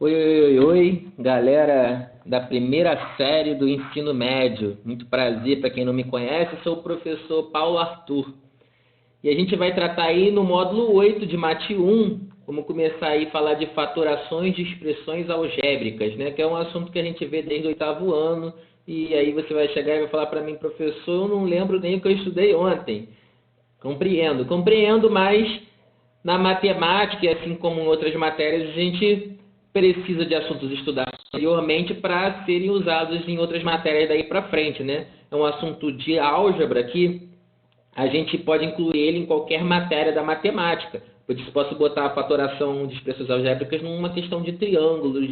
Oi, oi, oi, oi, galera da primeira série do ensino médio. Muito prazer para quem não me conhece, sou o professor Paulo Arthur. E a gente vai tratar aí no módulo 8 de Mate 1, como começar aí a falar de fatorações de expressões algébricas, né? Que é um assunto que a gente vê desde o oitavo ano. E aí você vai chegar e vai falar para mim, professor, eu não lembro nem o que eu estudei ontem. Compreendo, mas na matemática, e assim como em outras matérias, a gente precisa de assuntos estudados anteriormente para serem usados em outras matérias daí para frente, né? É um assunto de álgebra que a gente pode incluir ele em qualquer matéria da matemática. Por isso, posso botar a fatoração de expressões algébricas numa questão de triângulos,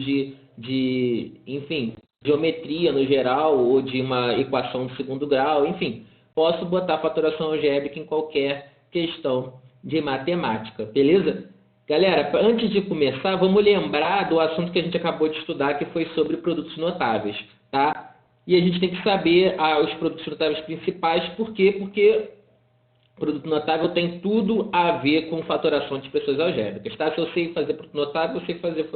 enfim, geometria no geral, ou de uma equação de segundo grau, enfim. Posso botar a fatoração algébrica em qualquer questão de matemática, beleza? Galera, antes de começar, vamos lembrar do assunto que a gente acabou de estudar, que foi sobre produtos notáveis, tá? E a gente tem que saber os produtos notáveis principais, por quê? Porque produto notável tem tudo a ver com fatoração de expressões algébricas, tá? Se eu sei fazer produto notável, eu sei fazer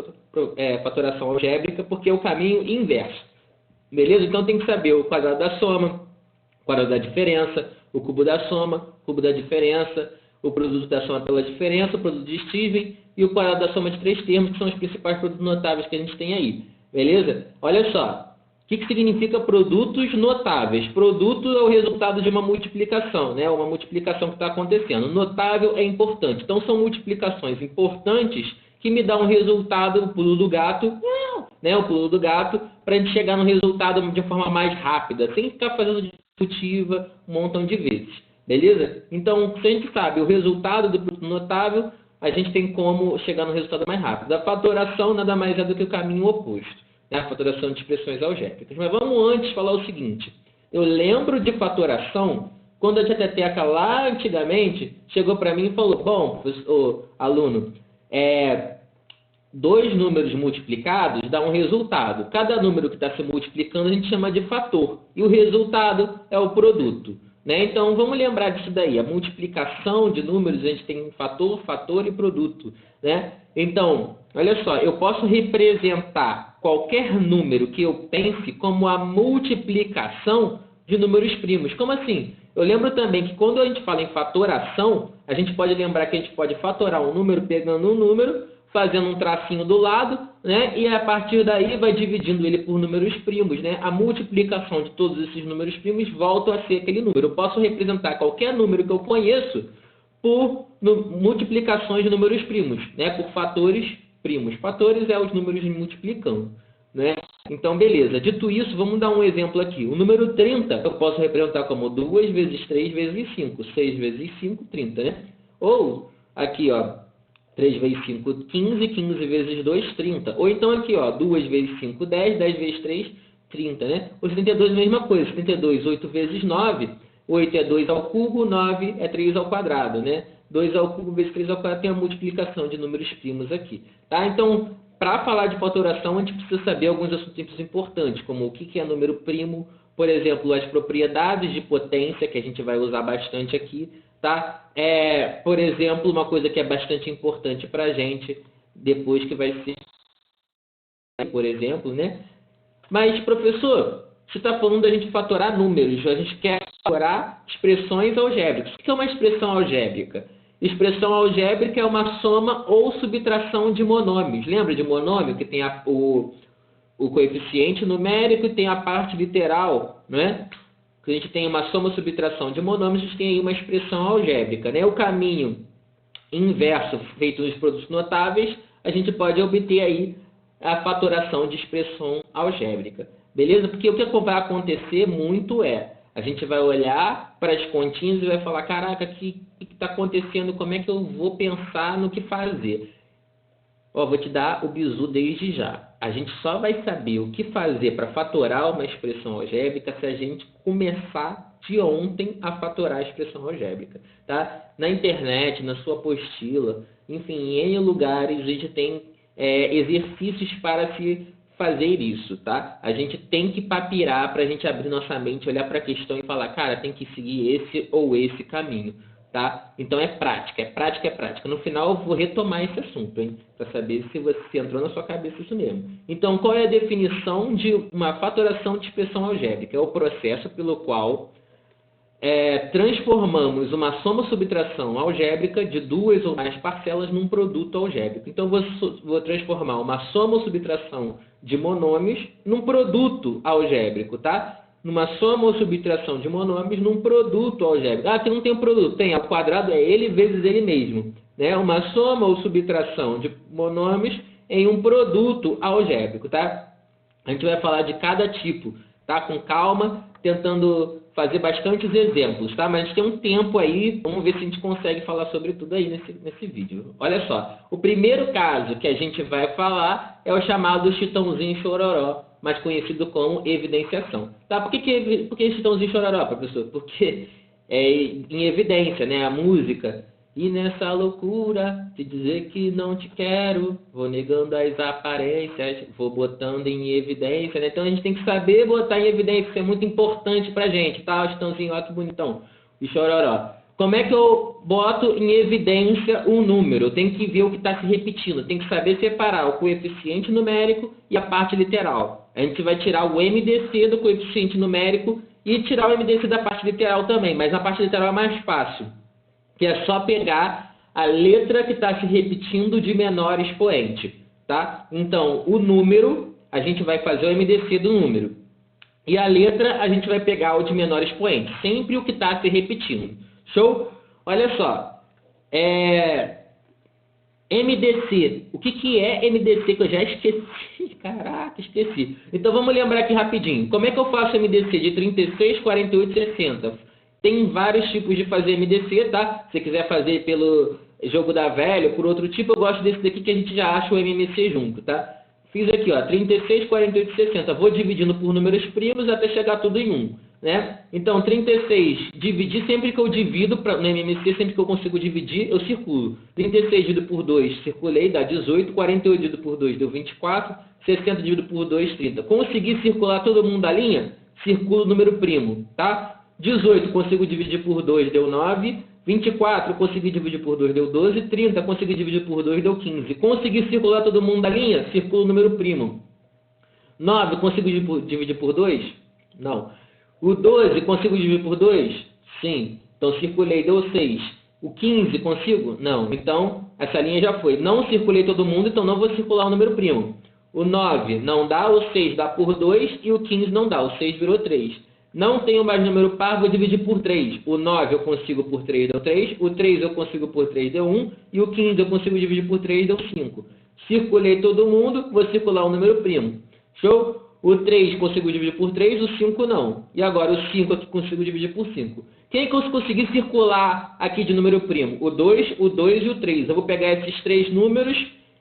fatoração algébrica, porque é o caminho inverso, beleza? Então tem que saber o quadrado da soma, o quadrado da diferença, o cubo da soma, o cubo da diferença, o produto da soma pela diferença, o produto de Steven e o quadrado da soma de três termos, que são os principais produtos notáveis que a gente tem aí, beleza? Olha só. O que significa produtos notáveis? Produto é o resultado de uma multiplicação, né? Uma multiplicação que está acontecendo. Notável é importante. Então, são multiplicações importantes que me dão um resultado, o pulo do gato, né? O pulo do gato, para a gente chegar no resultado de forma mais rápida, sem ficar fazendo discutiva um montão de vezes. Beleza? Então, se a gente sabe o resultado do produto notável, a gente tem como chegar no resultado mais rápido. A fatoração nada mais é do que o caminho oposto. A fatoração de expressões algébricas. Mas vamos antes falar o seguinte. Eu lembro de fatoração quando a tia Teca lá antigamente chegou para mim e falou, bom, aluno, dois números multiplicados dá um resultado. Cada número que está se multiplicando a gente chama de fator. E o resultado é o produto. Né? Então, vamos lembrar disso daí. A multiplicação de números, a gente tem fator, fator e produto. Né? Então, olha só, eu posso representar qualquer número que eu pense como a multiplicação de números primos. Como assim? Eu lembro também que quando a gente fala em fatoração, a gente pode lembrar que a gente pode fatorar um número pegando um número, fazendo um tracinho do lado, né? E a partir daí vai dividindo ele por números primos, né? A multiplicação de todos esses números primos volta a ser aquele número. Eu posso representar qualquer número que eu conheço por multiplicações de números primos, né? Por fatores primos. Fatores é os números multiplicando, né? Então, beleza. Dito isso, vamos dar um exemplo aqui. O número 30 eu posso representar como 2 vezes 3 vezes 5. 6 vezes 5, 30, né? Ou, aqui, ó, 3 vezes 5, 15, 15 vezes 2, 30. Ou então aqui, ó, 2 vezes 5, 10, 10 vezes 3, 30, né? O 32 é a mesma coisa. 32, 8 vezes 9, 8 é 2 ao cubo, 9 é 3 ao quadrado, né? 2 ao cubo vezes 3 ao quadrado tem a multiplicação de números primos aqui, tá? Então, para falar de fatoração, a gente precisa saber alguns assuntos importantes, como o que é número primo, por exemplo, as propriedades de potência, que a gente vai usar bastante aqui, tá? Por exemplo, uma coisa que é bastante importante para a gente, depois que vai ser, por exemplo, né? Mas, professor, você está falando da gente fatorar números, a gente quer fatorar expressões algébricas. O que é uma expressão algébrica? Expressão algébrica é uma soma ou subtração de monômios. Lembra de monômio, que tem o coeficiente numérico e tem a parte literal, né? Que a gente tem uma soma ou subtração de monômios, a gente tem aí uma expressão algébrica, né? O caminho inverso feito nos produtos notáveis, a gente pode obter aí a fatoração de expressão algébrica. Beleza? Porque o que vai acontecer muito a gente vai olhar para as continhas e vai falar, caraca, o que está acontecendo? Como é que eu vou pensar no que fazer? Ó, vou te dar o bizu desde já. A gente só vai saber o que fazer para fatorar uma expressão algébrica se a gente começar de ontem a fatorar a expressão algébrica. Tá? Na internet, na sua apostila, enfim, em N lugares a gente tem exercícios para se fazer isso, tá? A gente tem que papirar para a gente abrir nossa mente, olhar para a questão e falar, cara, tem que seguir esse ou esse caminho, tá? Então é prática, é prática, é prática. No final eu vou retomar esse assunto, hein? Para saber se entrou na sua cabeça isso mesmo. Então, qual é a definição de uma fatoração de expressão algébrica? É o processo pelo qual transformamos uma soma-subtração algébrica de duas ou mais parcelas num produto algébrico. Então, vou transformar uma soma-subtração de monômios num produto algébrico, tá? Numa soma ou subtração de monômios num produto algébrico. Ah, tem um tem um produto? Tem. Ao quadrado é ele vezes ele mesmo. Né? Uma soma ou subtração de monômios em um produto algébrico, tá? A gente vai falar de cada tipo, tá? Com calma, tentando fazer bastantes exemplos, tá? Mas a gente tem um tempo aí, vamos ver se a gente consegue falar sobre tudo aí nesse vídeo. Olha só, o primeiro caso que a gente vai falar é o chamado Chitãozinho Chororó, mais conhecido como evidenciação. Tá? Por que Chitãozinho Chororó, professor? Porque é em evidência, né? A música. E nessa loucura de dizer que não te quero, vou negando as aparências, vou botando em evidência, né? Então a gente tem que saber botar em evidência, isso é muito importante pra gente, tá? O Chitãozinho, olha que bonitão, o Chororó. Como é que eu boto em evidência um número? Eu tenho que ver o que está se repetindo, tem que saber separar o coeficiente numérico e a parte literal. A gente vai tirar o MDC do coeficiente numérico e tirar o MDC da parte literal também, mas na parte literal é mais fácil, que é só pegar a letra que está se repetindo de menor expoente, tá? Então, o número, a gente vai fazer o MDC do número. E a letra, a gente vai pegar o de menor expoente, sempre o que está se repetindo. Show? Olha só, MDC. O que é MDC que eu já esqueci? Caraca, esqueci. Então, vamos lembrar aqui rapidinho. Como é que eu faço MDC de 36, 48 e 60? Tem vários tipos de fazer MDC, tá? Se você quiser fazer pelo jogo da velha, por outro tipo, eu gosto desse daqui que a gente já acha o MMC junto, tá? Fiz aqui, ó, 36, 48 e 60. Vou dividindo por números primos até chegar tudo em 1, né? Então, 36, dividir sempre que eu divido, no MMC, sempre que eu consigo dividir, eu circulo. 36 dividido por 2, circulei, dá 18. 48 dividido por 2 deu 24. 60 dividido por 2, 30. Consegui circular todo mundo da linha? Circulo o número primo, tá? 18 consigo dividir por 2, deu 9. 24 consegui dividir por 2, deu 12. 30 consegui dividir por 2, deu 15. Consegui circular todo mundo da linha? Circulo o número primo. 9 consigo dividir por 2? Não. O 12 consigo dividir por 2? Sim. Então circulei, deu 6. O 15 consigo? Não. Então essa linha já foi. Não circulei todo mundo, então não vou circular o número primo. O 9 não dá, o 6 dá por 2 e o 15 não dá. O 6 virou 3. Não tenho mais número par, vou dividir por 3. O 9 eu consigo por 3, deu 3. O 3 eu consigo por 3, deu 1. E o 15 eu consigo dividir por 3, deu 5. Circulei todo mundo, vou circular o número primo. Show? O 3 consigo dividir por 3, o 5 não. E agora o 5 aqui consigo dividir por 5. Quem que eu consegui circular aqui de número primo? O 2 e o 3. Eu vou pegar esses três números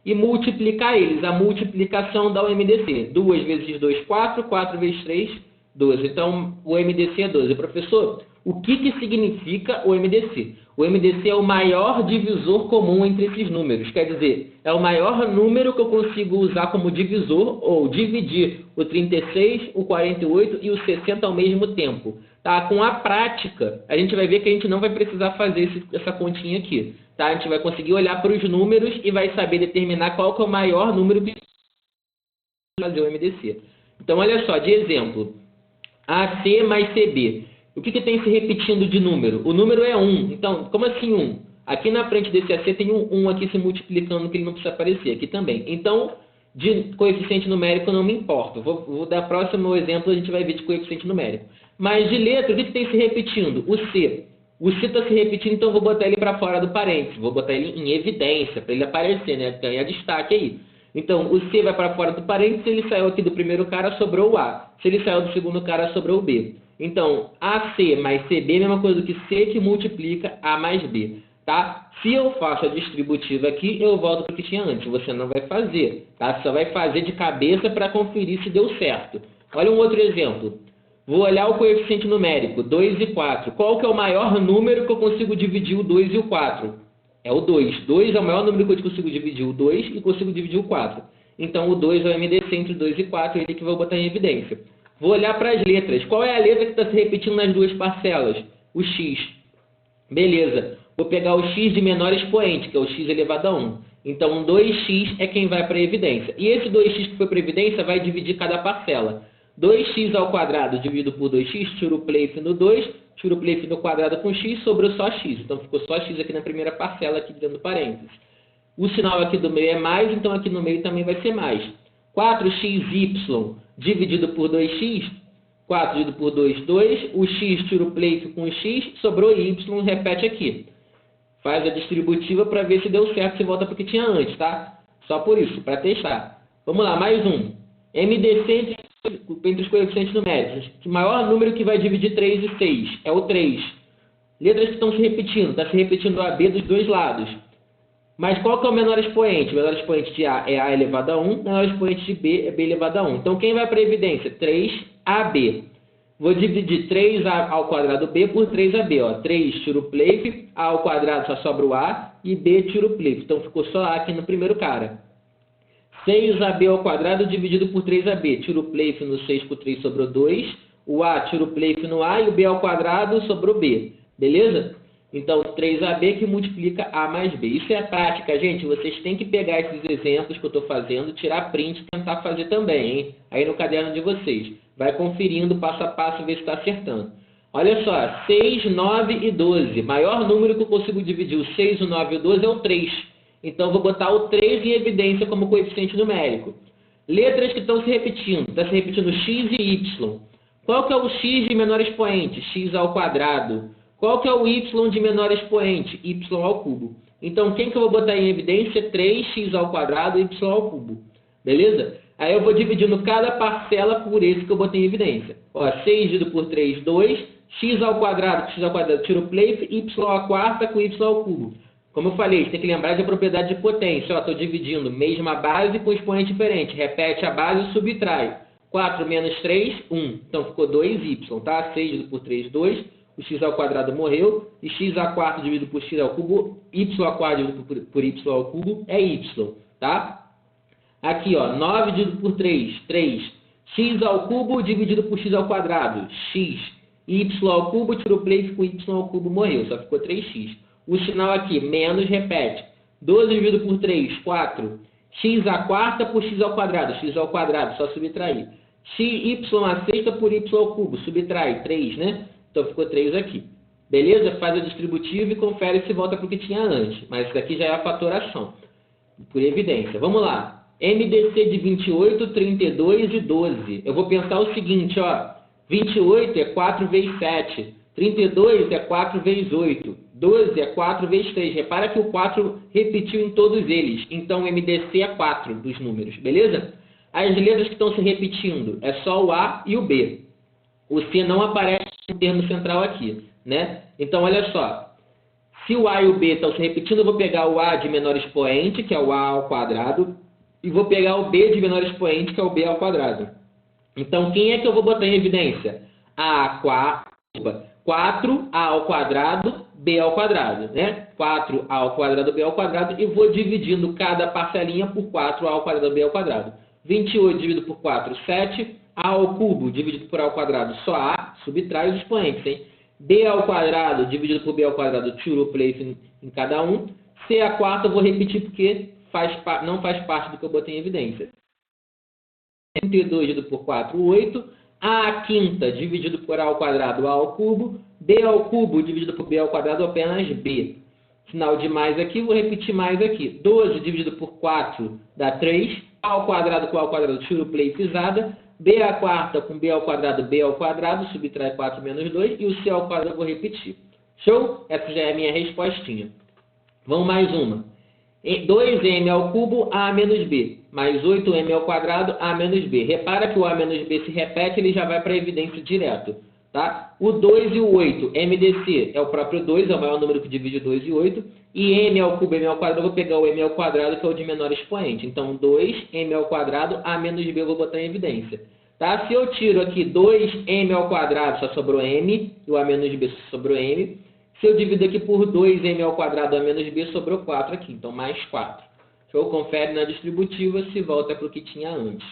e multiplicar eles. A multiplicação dá o MDC. 2 vezes 2, 4. 4 vezes 3, 12. Então, o MDC é 12. Professor, o que significa o MDC? O MDC é o maior divisor comum entre esses números. Quer dizer, é o maior número que eu consigo usar como divisor ou dividir o 36, o 48 e o 60 ao mesmo tempo. Tá? Com a prática, a gente vai ver que a gente não vai precisar fazer essa continha aqui. Tá? A gente vai conseguir olhar para os números e vai saber determinar qual que é o maior número que fazer o MDC. Então, olha só, de exemplo, AC mais CB. O que tem se repetindo de número? O número é 1. Então, como assim 1? Aqui na frente desse AC tem um 1 aqui se multiplicando, que ele não precisa aparecer. Aqui também. Então, de coeficiente numérico não me importa. Vou dar o próximo exemplo, a gente vai ver de coeficiente numérico. Mas de letra, o que tem se repetindo? O C. O C está se repetindo, então eu vou botar ele para fora do parênteses. Vou botar ele em evidência, para ele aparecer, né? Ganhar destaque aí. Então, o C vai para fora do parênteses, se ele saiu aqui do primeiro cara, sobrou o A. Se ele saiu do segundo cara, sobrou o B. Então, AC mais CB é a mesma coisa do que C que multiplica A mais B. Tá? Se eu faço a distributiva aqui, eu volto para o que tinha antes. Você não vai fazer. Tá? Você só vai fazer de cabeça para conferir se deu certo. Olha um outro exemplo. Vou olhar o coeficiente numérico, 2 e 4. Qual que é o maior número que eu consigo dividir o 2 e o 4? É o 2. 2 é o maior número que eu consigo dividir o 2 e consigo dividir o 4. Então, o 2 é o MDC entre 2 e 4, ele que eu vou botar em evidência. Vou olhar para as letras. Qual é a letra que está se repetindo nas duas parcelas? O X. Beleza. vou pegar o x de menor expoente, que é o x elevado a 1. Então, 2x é quem vai para a evidência. E esse 2x que foi para a evidência vai dividir cada parcela. 2x ao quadrado dividido por 2x, tiro o pleito no 2, tiro o pleito no quadrado com x, sobrou só x. Então, ficou só x aqui na primeira parcela, aqui dentro do parênteses. O sinal aqui do meio é mais, então aqui no meio também vai ser mais. 4xy dividido por 2x, 4 dividido por 2, 2. O x tira o pleito com o x, sobrou y, repete aqui. Faz a distributiva para ver se deu certo, se volta para o que tinha antes, tá? Só por isso, para testar. Vamos lá, mais um. MDC entre os coeficientes numéricos. O maior número que vai dividir 3 e 6 é o 3. Letras que estão se repetindo. Está se repetindo o AB dos dois lados. Mas qual que é o menor expoente? O menor expoente de A é A elevado a 1. O menor expoente de B é B elevado a 1. Então, quem vai para a evidência? 3AB. Vou dividir 3A ao quadrado B por 3AB. Ó. 3 tiro o pleito, A ao quadrado só sobra o A e B tiro o pleito. Então, ficou só A aqui no primeiro cara. 6AB ao quadrado dividido por 3AB. Tiro o pleito no 6 por 3 sobrou 2. O A tiro o pleito no A e o B ao quadrado sobrou B. Beleza? Então, 3AB que multiplica A mais B. Isso é prática, gente. Vocês têm que pegar esses exemplos que eu estou fazendo, tirar print e tentar fazer também, hein? Aí no caderno de vocês. Vai conferindo passo a passo, ver se está acertando. Olha só, 6, 9 e 12. Maior número que eu consigo dividir o 6, o 9 e o 12 é o 3. Então, eu vou botar o 3 em evidência como coeficiente numérico. Letras que estão se repetindo. Está se repetindo x e y. Qual que é o x de menor expoente? X ao quadrado. Qual que é o y de menor expoente? Y ao cubo. Então, quem que eu vou botar em evidência? 3x ao quadrado e y ao cubo. Beleza? Aí eu vou dividindo cada parcela por esse que eu botei em evidência. Ó, 6 dividido por 3, 2. X ao quadrado, tiro o pleito, y à quarta com y ao cubo. Como eu falei, você tem que lembrar de propriedade de potência. Estou dividindo mesma base com expoente diferente. Repete a base e subtrai. 4 menos 3, 1. Então, ficou 2y, tá? 6 dividido por 3, 2. O x ao quadrado morreu. E x à quarta dividido por x ao cubo, y à quarta dividido por y ao cubo é y, tá? Aqui, ó, 9 dividido por 3, 3. X ao cubo dividido por x ao quadrado, x. Y ao cubo, tirou o pleito com y ao cubo, morreu. Só ficou 3x. O sinal aqui, menos, repete. 12 dividido por 3, 4. X à quarta por x ao quadrado, só subtrair. Y à sexta por y ao cubo, subtrai, 3, né? Então, ficou 3 aqui. Beleza? Faz a distributiva e confere se volta para o que tinha antes. Mas isso aqui já é a fatoração, por evidência. Vamos lá. MDC de 28, 32 e 12. Eu vou pensar o seguinte, ó. 28 é 4 vezes 7. 32 é 4 vezes 8. 12 é 4 vezes 3. Repara que o 4 repetiu em todos eles. Então, o MDC é 4 dos números, beleza? As letras que estão se repetindo é só o A e o B. O C não aparece no termo central aqui, né? Então, olha só. Se o A e o B estão se repetindo, eu vou pegar o A de menor expoente, que é o A ao quadrado, e vou pegar o B de menor expoente, que é o B ao quadrado. Então, quem é que eu vou botar em evidência? 4A ao quadrado, B ao quadrado, né? 4A ao quadrado, B ao quadrado, e vou dividindo cada parcelinha por 4A ao quadrado, B ao quadrado. 28 dividido por 4, 7. A ao cubo dividido por A ao quadrado, só A, subtrai os expoentes, hein? B ao quadrado dividido por B ao quadrado, tiro o pleito em cada um. C à quarta eu vou repetir porque não faz parte do que eu botei em evidência. 32 dividido por 4, 8. A à quinta dividido por A ao quadrado, A ao cubo. B ao cubo dividido por B ao quadrado, apenas B. Sinal de mais aqui, vou repetir mais aqui. 12 dividido por 4 dá 3. A ao quadrado com A ao quadrado, tiro o pleito pisada. B à quarta com B ao quadrado, B ao quadrado, subtrai 4 menos 2. E o C ao quadrado eu vou repetir. Show? Essa já é a minha respostinha. Vamos mais uma. 2m ao cubo, A menos B. Mais 8m ao quadrado, A menos B. Repara que o A menos B se repete, ele já vai para a evidência direto. Tá? O 2 e o 8, MDC é o próprio 2, é o maior número que divide 2 e 8. E m ao cubo, m ao quadrado, eu vou pegar o m ao quadrado, que é o de menor expoente. Então, 2m ao quadrado, A menos B eu vou botar em evidência. Tá? Se eu tiro aqui 2m ao quadrado, só sobrou m, e o A menos B só sobrou m. Se eu divido aqui por 2m ao quadrado, A menos B, sobrou 4 aqui. Então, mais 4. Show? Confere na distributiva se volta para o que tinha antes.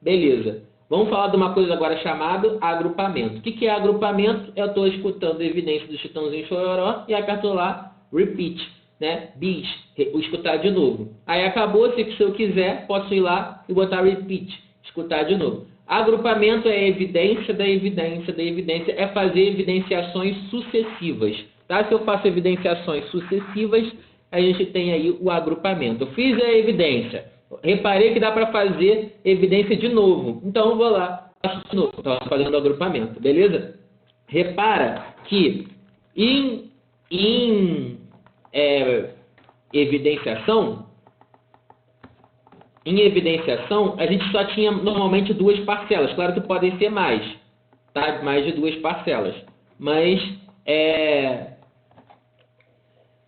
Beleza. Vamos falar de uma coisa agora chamada agrupamento. O que é agrupamento? Eu estou escutando a evidência do Chitãozinho Chororó e aperto lá repeat, né? Bis, escutar de novo. Aí acabou, se eu quiser, posso ir lá e botar repeat, escutar de novo. Agrupamento é evidência da evidência da evidência, é fazer evidenciações sucessivas. Tá? Se eu faço evidenciações sucessivas, a gente tem aí o agrupamento. Eu fiz a evidência, reparei que dá para fazer evidência de novo. Então eu vou lá, faço de novo, estou fazendo o agrupamento, beleza? Repara que em evidenciação, a gente só tinha normalmente duas parcelas. Claro que podem ser mais, tá? Mais de duas parcelas. Mas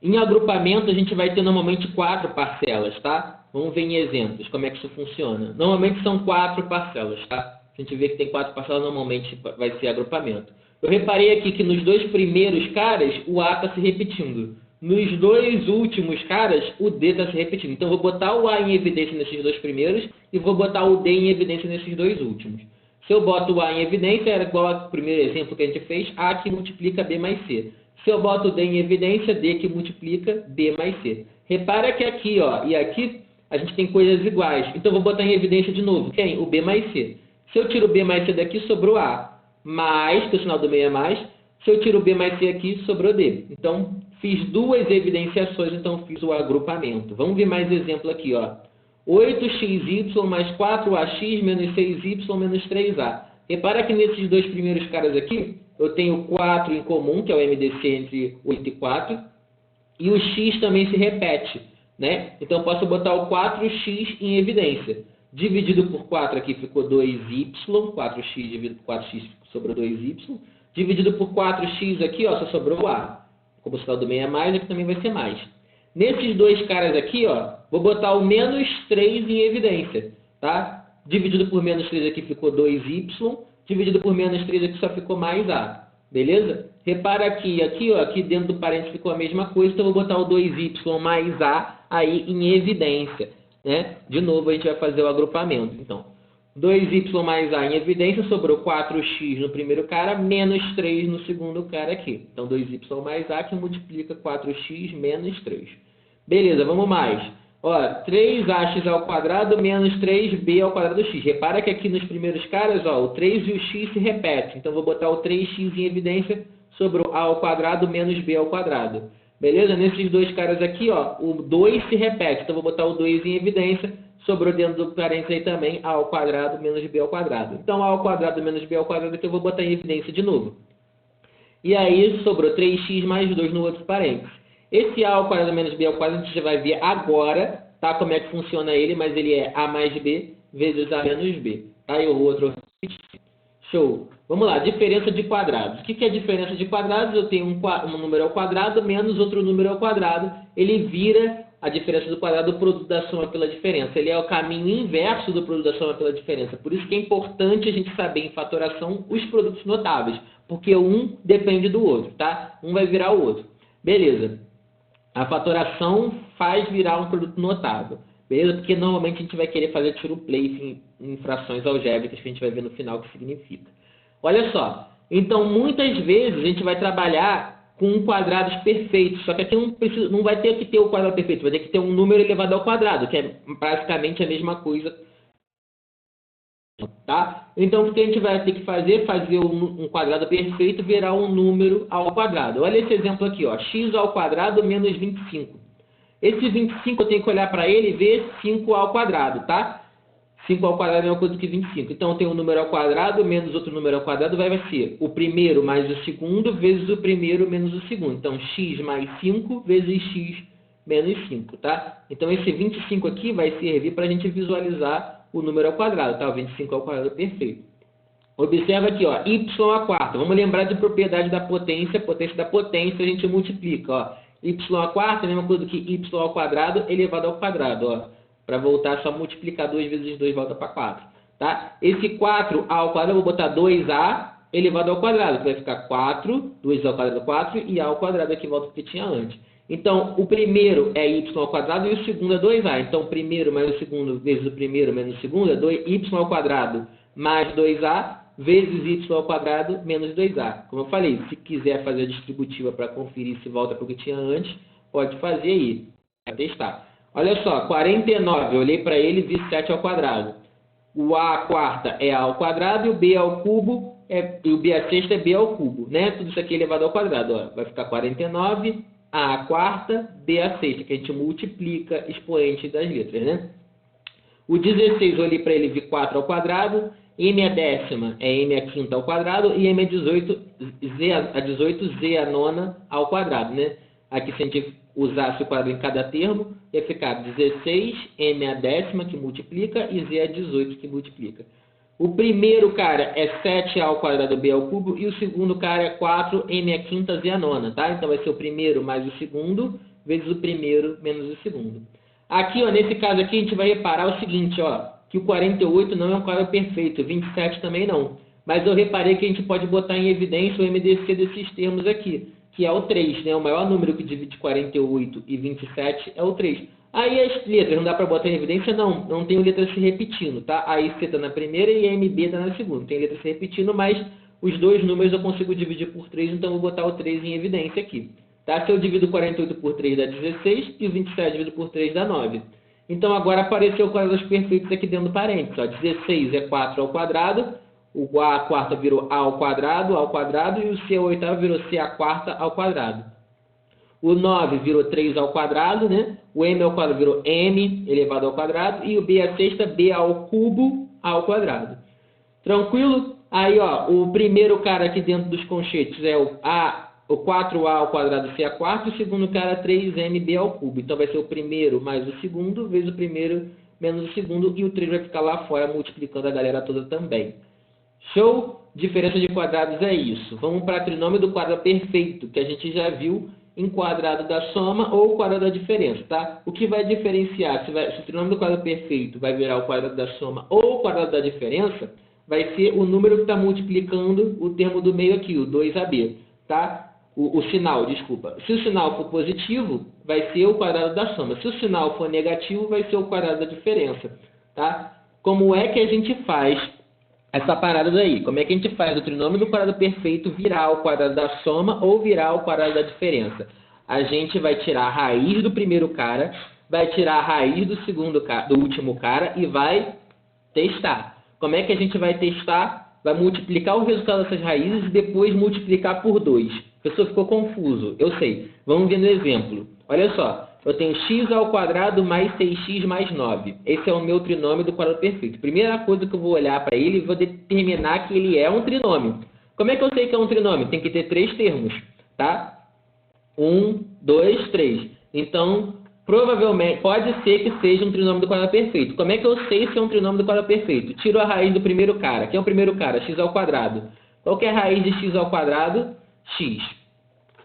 em agrupamento a gente vai ter normalmente 4 parcelas, tá? Vamos ver em exemplos como é que isso funciona. Normalmente são 4 parcelas, tá? A gente vê que tem 4 parcelas, normalmente vai ser agrupamento. Eu reparei aqui que nos 2 primeiros caras o A está se repetindo. Nos 2 últimos caras, o D está se repetindo. Então, eu vou botar o A em evidência nesses 2 primeiros e vou botar o D em evidência nesses 2 últimos. Se eu boto o A em evidência, era igual ao primeiro exemplo que a gente fez, A que multiplica B mais C. Se eu boto o D em evidência, D que multiplica B mais C. Repara que aqui, ó, e aqui a gente tem coisas iguais. Então, eu vou botar em evidência de novo. Quem? O B mais C. Se eu tiro o B mais C daqui, sobrou A. Mais, que o sinal do meio é mais. Se eu tiro o B mais C aqui, sobrou D. Então, fiz 2 evidenciações, então fiz o agrupamento. Vamos ver mais exemplo aqui, ó. 8xy mais 4ax menos 6y menos 3a. Repara que nesses 2 primeiros caras aqui, eu tenho 4 em comum, que é o MDC entre 8 e 4, e o x também se repete, né? Então, eu posso botar o 4x em evidência. Dividido por 4 aqui ficou 2y, 4x dividido por 4x sobrou 2y. Dividido por 4x aqui, ó, só sobrou o A. Como o sinal do meio é mais, aqui também vai ser mais. Nesses 2 caras aqui, ó, vou botar o menos 3 em evidência, tá? Dividido por menos 3 aqui ficou 2y. Dividido por menos 3 aqui só ficou mais A. Beleza? Repara aqui, ó, aqui dentro do parênteses ficou a mesma coisa, então eu vou botar o 2y mais A aí em evidência, né? De novo, a gente vai fazer o agrupamento. Então, 2y mais A em evidência, sobrou 4x no primeiro cara, menos 3 no segundo cara aqui. Então, 2y mais A que multiplica 4x menos 3. Beleza, vamos mais. Ó, 3ax ao quadrado menos 3b ao quadrado do x. Repara que aqui nos primeiros caras, ó, o 3 e o x se repetem. Então, vou botar o 3x em evidência, sobrou a ao quadrado menos b ao quadrado. Beleza? Nesses 2 caras aqui, ó, o 2 se repete. Então, vou botar o 2 em evidência, sobrou dentro do parênteses aí também a ao quadrado menos b ao quadrado. Então, a ao quadrado menos b ao quadrado aqui eu vou botar em evidência de novo. E aí, sobrou 3x mais 2 no outro parênteses. Esse a ao quadrado menos b ao quadrado a gente já vai ver agora, tá? Como é que funciona ele, mas ele é a mais b vezes a menos b. Tá? E o outro... Show! Vamos lá, diferença de quadrados. O que é diferença de quadrados? Eu tenho um número ao quadrado menos outro número ao quadrado. Ele vira a diferença do quadrado o produto da soma pela diferença. Ele é o caminho inverso do produto da soma pela diferença. Por isso que é importante a gente saber em fatoração os produtos notáveis, porque um depende do outro, tá? Um vai virar o outro. Beleza. A fatoração faz virar um produto notável. Beleza? Porque normalmente a gente vai querer fazer tiro place em frações algébricas, que a gente vai ver no final o que significa. Olha só. Então, muitas vezes a gente vai trabalhar com quadrados perfeitos, só que aqui não vai ter que ter o quadrado perfeito, vai ter que ter um número elevado ao quadrado, que é basicamente a mesma coisa. Tá? Então, o que a gente vai ter que fazer? Fazer um quadrado perfeito virar um número ao quadrado. Olha esse exemplo aqui, ó, x ao quadrado menos 25. Esse 25 eu tenho que olhar para ele e ver 5 ao quadrado, tá? 5 ao quadrado é uma coisa que 25. Então, eu tenho um número ao quadrado menos outro número ao quadrado, vai ser o primeiro mais o segundo vezes o primeiro menos o segundo. Então, x mais 5 vezes x menos 5, tá? Então, esse 25 aqui vai servir para a gente visualizar o número ao quadrado, tá? O 25 ao quadrado perfeito. Observa aqui, ó, y à quarta. Vamos lembrar de propriedade da potência. Potência da potência a gente multiplica, ó. Y à quarta é a mesma coisa que y ao quadrado elevado ao quadrado, ó. Para voltar, só multiplicar 2 vezes 2 volta para 4, tá? Esse 4 ao quadrado eu vou botar 2a elevado ao quadrado, que vai ficar 4, 2 ao quadrado 4 e a ao quadrado aqui volta que tinha antes. Então, o primeiro é y ao quadrado e o segundo é 2a. Então, o primeiro mais o segundo vezes o primeiro menos o segundo é y ao quadrado mais 2a vezes y ao quadrado menos 2a. Como eu falei, se quiser fazer a distributiva para conferir se volta para o que tinha antes, pode fazer aí, para testar. Olha só, 49, eu olhei para ele e vi 7 ao quadrado. O a quarta é a ao quadrado e o b ao cubo e o b à sexta é b ao cubo, né? Tudo isso aqui elevado ao quadrado, ó. Vai ficar 49, a à quarta, b à sexta, que a gente multiplica expoente das letras, né? O 16 eu olhei para ele e vi 4 ao quadrado, m à décima é m à quinta ao quadrado e m à 18, z à nona ao quadrado, né? Aqui, se a gente usasse o quadrado em cada termo, ia ficar 16, m à décima, que multiplica, e z à 18, que multiplica. O primeiro, cara, é 7 ao quadrado b ao cubo, e o segundo, cara, é 4, m à quinta, z à nona, tá? Então, vai ser o primeiro mais o segundo, vezes o primeiro menos o segundo. Aqui, ó, nesse caso aqui, a gente vai reparar o seguinte, ó, que o 48 não é um quadrado perfeito, o 27 também não. Mas eu reparei que a gente pode botar em evidência o MDC desses termos aqui, que é o 3, né? O maior número que divide 48 e 27 é o 3. Aí as letras, não dá para botar em evidência? Não, não tem letra se repetindo, tá? A IC está na primeira e a MB está na segunda. Tem letra se repetindo, mas os dois números eu consigo dividir por 3, então eu vou botar o 3 em evidência aqui. Tá? Se eu divido 48 por 3 dá 16 e o 27 dividido por 3 dá 9. Então agora apareceu quadrados perfeitos aqui dentro do parênteses. Ó. 16 é 4 ao quadrado, o a quarta virou a ao quadrado e o c ao oitavo virou c à quarta ao quadrado. O 9 virou 3 ao quadrado, né? O m ao quadrado virou m elevado ao quadrado e o b à sexta, b ao cubo ao quadrado. Tranquilo? Aí, ó, o primeiro cara aqui dentro dos conchetes é o 4a ao quadrado c à quarta, e o segundo cara 3mb ao cubo. Então vai ser o primeiro mais o segundo, vezes o primeiro menos o segundo, e o 3 vai ficar lá fora multiplicando a galera toda também. Show? Diferença de quadrados é isso. Vamos para trinômio do quadrado perfeito, que a gente já viu em quadrado da soma ou quadrado da diferença, tá? O que vai diferenciar se o trinômio do quadrado perfeito vai virar o quadrado da soma ou o quadrado da diferença, vai ser o número que está multiplicando o termo do meio aqui, o 2ab, tá? O sinal, desculpa. Se o sinal for positivo, vai ser o quadrado da soma. Se o sinal for negativo, vai ser o quadrado da diferença, tá? Como é que a gente faz essa parada daí? Como é que a gente faz o trinômio do quadrado perfeito virar o quadrado da soma ou virar o quadrado da diferença? A gente vai tirar a raiz do primeiro cara, vai tirar a raiz do último cara e vai testar. Como é que a gente vai testar? Vai multiplicar o resultado dessas raízes e depois multiplicar por 2. A pessoa ficou confuso, eu sei. Vamos ver no exemplo. Olha só, eu tenho x ao quadrado mais 6x mais 9. Esse é o meu trinômio do quadrado perfeito. Primeira coisa que eu vou olhar para ele e vou determinar que ele é um trinômio. Como é que eu sei que é um trinômio? Tem que ter 3 termos, tá? 1, 2, 3. Então, provavelmente, pode ser que seja um trinômio do quadrado perfeito. Como é que eu sei se é um trinômio do quadrado perfeito? Tiro a raiz do primeiro cara. Quem é o primeiro cara? X ao quadrado. Qual que é a raiz de x ao quadrado? X.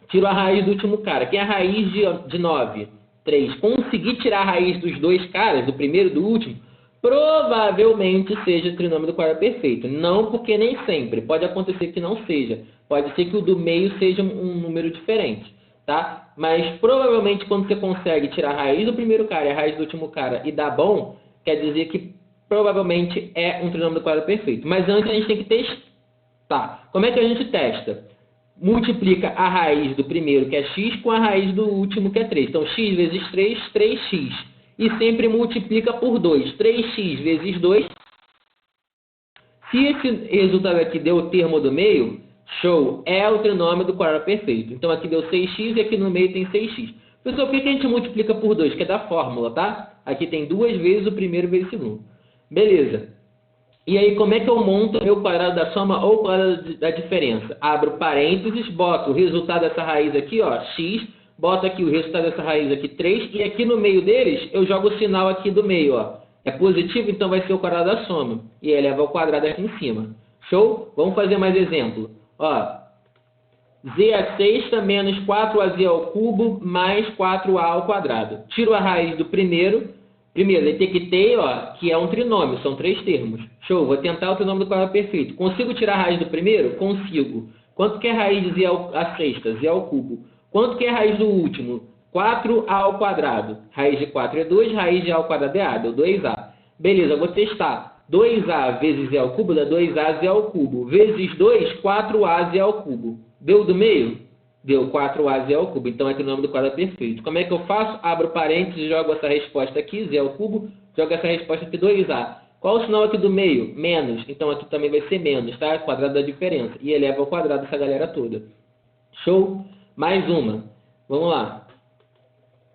Tiro a raiz do último cara. Quem é a raiz de 9? 3. Consegui tirar a raiz dos dois caras, do primeiro e do último? Provavelmente seja o trinômio do quadrado perfeito. Não, porque nem sempre. Pode acontecer que não seja. Pode ser que o do meio seja um número diferente, tá? Mas provavelmente quando você consegue tirar a raiz do primeiro cara e a raiz do último cara e dá bom, quer dizer que provavelmente é um trinômio do quadrado perfeito. Mas antes a gente tem que testar. Como é que a gente testa? Multiplica a raiz do primeiro, que é x, com a raiz do último, que é 3. Então, x vezes 3, 3x. E sempre multiplica por 2. 3x vezes 2. Se esse resultado aqui deu o termo do meio, show, é o trinômio do quadrado perfeito. Então, aqui deu 6x e aqui no meio tem 6x. Pessoal, por que a gente multiplica por 2? Que é da fórmula, tá? Aqui tem 2 vezes o primeiro vezes o segundo. Beleza. E aí, como é que eu monto meu quadrado da soma ou quadrado da diferença? Abro parênteses, boto o resultado dessa raiz aqui, ó, x, boto aqui o resultado dessa raiz aqui, 3, e aqui no meio deles, eu jogo o sinal aqui do meio, ó. É positivo, então vai ser o quadrado da soma. E eleva ao quadrado aqui em cima. Show? Vamos fazer mais exemplo. Ó, z à sexta menos 4az ao cubo mais 4a ao quadrado. Tiro a raiz do primeiro. Primeiro, detectei, ó, que é um trinômio, são 3 termos. Show, vou tentar o trinômio do quadrado perfeito. Consigo tirar a raiz do primeiro? Consigo. Quanto que é a raiz de z à sexta? Z ao cubo. Quanto que é a raiz do último? 4a ao quadrado. Raiz de 4 é 2, raiz de a ao quadrado é a, deu 2a. Beleza, vou testar. 2a vezes z ao cubo dá 2az ao cubo. Vezes 2, 4az ao cubo. Deu do meio? Deu 4az ao cubo. Então, é o nome do quadrado perfeito. Como é que eu faço? Abro parênteses, jogo essa resposta aqui, z ao cubo, jogo essa resposta aqui, 2a. Qual o sinal aqui do meio? Menos. Então, aqui também vai ser menos, tá? Quadrado da diferença. E eleva ao quadrado essa galera toda. Show? Mais uma. Vamos lá.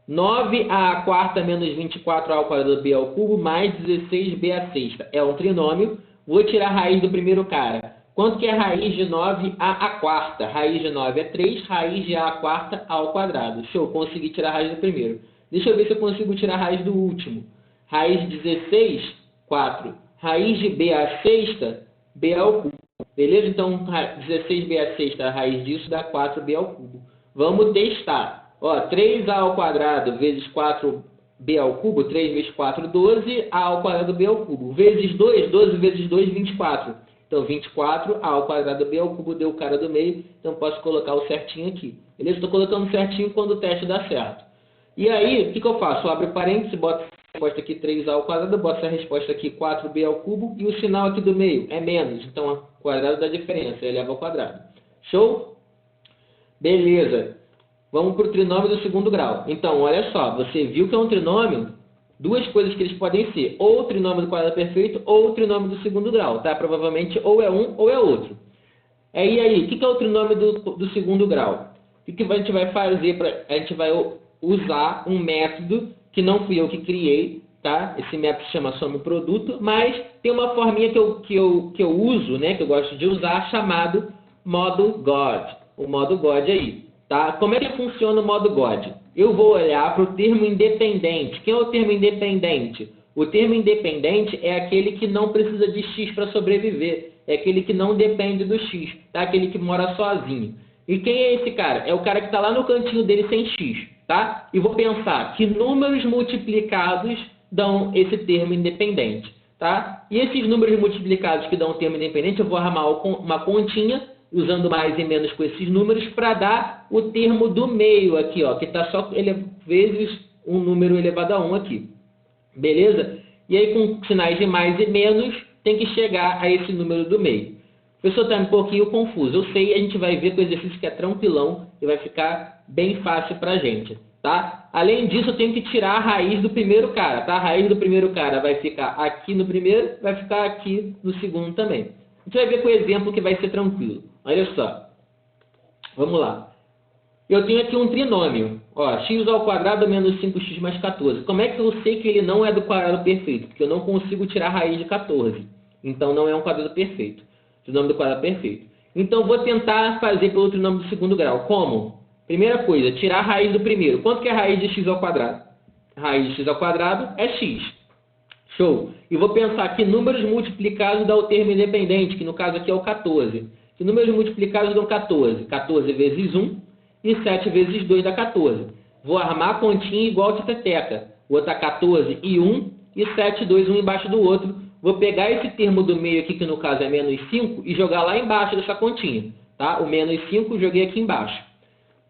9a quarta menos 24a ao quadrado b ao cubo mais 16b à sexta. É um trinômio. Vou tirar a raiz do primeiro cara. Quanto que é a raiz de 9a à quarta? Raiz de 9 é 3, raiz de a à quarta ao quadrado. Show, consegui tirar a raiz do primeiro. Deixa eu ver se eu consigo tirar a raiz do último. Raiz de 16, 4. Raiz de b à sexta, b ao cubo. Beleza? Então, 16b à sexta, a raiz disso dá 4b ao cubo. Vamos testar. Ó, 3a ao quadrado vezes 4b ao cubo, 3 vezes 4, 12, a ao quadrado b ao cubo. Vezes 2, 12 vezes 2, 24. Então, 24a ao quadrado b ao cubo deu o cara do meio, então posso colocar o certinho aqui. Beleza? Estou colocando certinho quando o teste dá certo. E aí, o que eu faço? Eu abro parênteses, boto a resposta aqui 3a ao quadrado, boto essa resposta aqui 4b ao cubo, e o sinal aqui do meio é menos. Então, o quadrado da diferença, eleva ao quadrado. Show? Beleza. Vamos para o trinômio do segundo grau. Então, olha só, você viu que é um trinômio, duas coisas que eles podem ser, ou o trinômio do quadrado perfeito, ou o trinômio do segundo grau, tá? Provavelmente ou é um ou é outro. E aí, o que é o trinômio do segundo grau? O que a gente vai fazer? A gente vai usar um método que não fui eu que criei, tá? Esse método se chama soma produto, mas tem uma forminha que eu uso, né? Que eu gosto de usar, chamado modo God. O modo God aí. Tá? Como é que funciona o modo God? Eu vou olhar para o termo independente. Quem é o termo independente? O termo independente é aquele que não precisa de x para sobreviver. É aquele que não depende do x. Tá? Aquele que mora sozinho. E quem é esse cara? É o cara que está lá no cantinho dele sem x. Tá? E vou pensar que números multiplicados dão esse termo independente. Tá? E esses números multiplicados que dão o termo independente, eu vou armar uma continha usando mais e menos com esses números, para dar o termo do meio aqui, ó, que está só vezes um número elevado a 1 aqui. Beleza? E aí, com sinais de mais e menos, tem que chegar a esse número do meio. O professor está um pouquinho confuso. Eu sei, a gente vai ver com o exercício que é tranquilão e vai ficar bem fácil para a gente. Tá? Além disso, eu tenho que tirar a raiz do primeiro cara. Tá? A raiz do primeiro cara vai ficar aqui no primeiro, vai ficar aqui no segundo também. A gente vai ver com o exemplo que vai ser tranquilo. Olha só. Vamos lá. Eu tenho aqui um trinômio. Ó, x ao quadrado menos 5x mais 14. Como é que eu sei que ele não é do quadrado perfeito? Porque eu não consigo tirar a raiz de 14. Então, não é um quadrado perfeito. Trinômio do quadrado perfeito. Então, vou tentar fazer pelo trinômio do segundo grau. Como? Primeira coisa, tirar a raiz do primeiro. Quanto que é a raiz de x ao quadrado? A raiz de x ao quadrado é x. Show. E vou pensar que números multiplicados dá o termo independente, que no caso aqui é o 14. Que números multiplicados dão 14? 14 vezes 1 e 7 vezes 2 dá 14. Vou armar a continha igual de teteca. Vou botar 14 e 1 e 7 e 2, um embaixo do outro. Vou pegar esse termo do meio aqui, que no caso é menos 5, e jogar lá embaixo dessa continha. Tá? O menos 5 eu joguei aqui embaixo.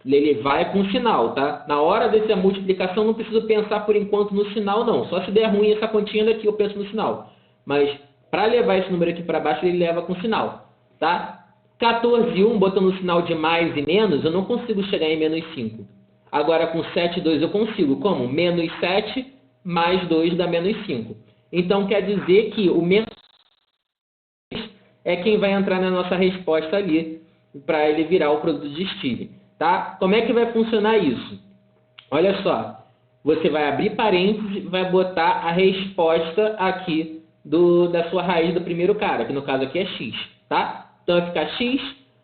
Ele vai com sinal, tá? Na hora dessa multiplicação, não preciso pensar por enquanto no sinal, não. Só se der ruim essa continha daqui, eu penso no sinal. Mas, para levar esse número aqui para baixo, ele leva com sinal, tá? 14 e 1, botando o sinal de mais e menos, eu não consigo chegar em menos 5. Agora, com 7 e 2, eu consigo. Como? Menos 7 mais 2 dá menos 5. Então, quer dizer que o menos é quem vai entrar na nossa resposta ali, para ele virar o produto de Steve. Tá? Como é que vai funcionar isso? Olha só, você vai abrir parênteses e vai botar a resposta aqui da sua raiz do primeiro cara, que no caso aqui é x, tá? Então vai ficar x.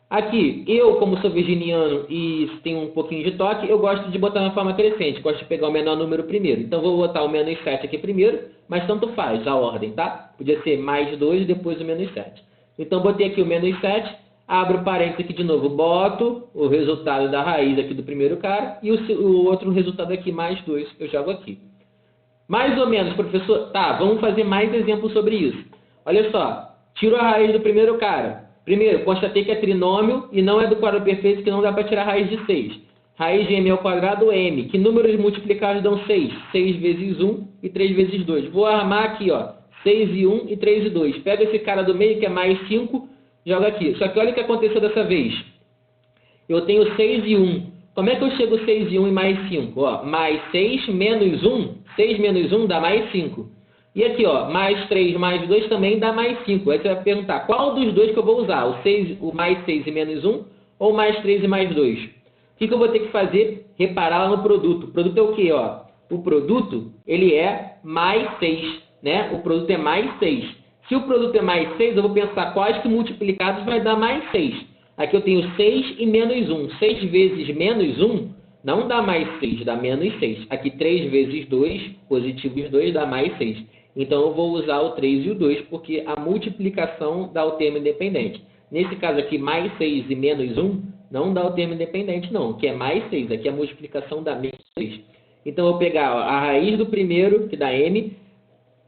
Aqui, eu como sou virginiano e tenho um pouquinho de toque, eu gosto de botar na forma crescente, gosto de pegar o menor número primeiro. Então vou botar o menos 7 aqui primeiro, mas tanto faz a ordem, tá? Podia ser mais 2 e depois o menos 7. Então botei aqui o menos 7. Abro parênteses aqui de novo, boto o resultado da raiz aqui do primeiro cara e o outro resultado aqui, mais 2, eu jogo aqui. Mais ou menos, professor. Tá, vamos fazer mais exemplos sobre isso. Olha só, tiro a raiz do primeiro cara. Primeiro, constatei que é trinômio e não é do quadrado perfeito, que não dá para tirar a raiz de 6. Raiz de m ao quadrado, m. Que números multiplicados dão 6? 6 vezes 1 e 3 vezes 2. Vou armar aqui, ó, 6 e 1 e 3 e 2. Pega esse cara do meio, que é mais 5, joga aqui. Só que olha o que aconteceu dessa vez. eu tenho 6 e 1. Como é que eu chego 6 e 1 e mais 5? Ó, mais 6 menos 1, 6 menos 1 dá mais 5. E aqui, ó, mais 3 mais 2 também dá mais 5. Aí você vai perguntar, qual dos dois que eu vou usar? O mais 6 e menos 1 ou mais 3 e mais 2? O que eu vou ter que fazer? Reparar lá no produto. O produto é o quê? Ó? O produto, ele é mais 6, né? O produto é mais 6. Se o produto é mais 6, eu vou pensar quais que multiplicados vai dar mais 6. Aqui eu tenho 6 e menos 1. 6 vezes menos 1 não dá mais 6, dá menos 6. Aqui 3 vezes 2, positivos 2, dá mais 6. Então eu vou usar o 3 e o 2, porque a multiplicação dá o termo independente. Nesse caso aqui, mais 6 e menos 1, não dá o termo independente não, que é mais 6. Aqui a multiplicação dá menos 6. Então eu vou pegar ó, a raiz do primeiro, que dá m,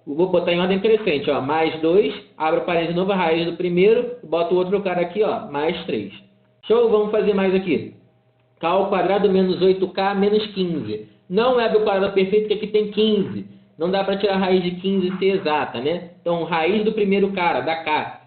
vou botar em ordem crescente, ó, mais 2, abro parênteses de novo, a raiz do primeiro, boto o outro cara aqui, ó, mais 3. Show? Vamos fazer mais aqui. K ao quadrado menos 8K menos 15. Não é do quadrado perfeito, que aqui tem 15. Não dá para tirar a raiz de 15 e ser exata, né? Então, raiz do primeiro cara, da K.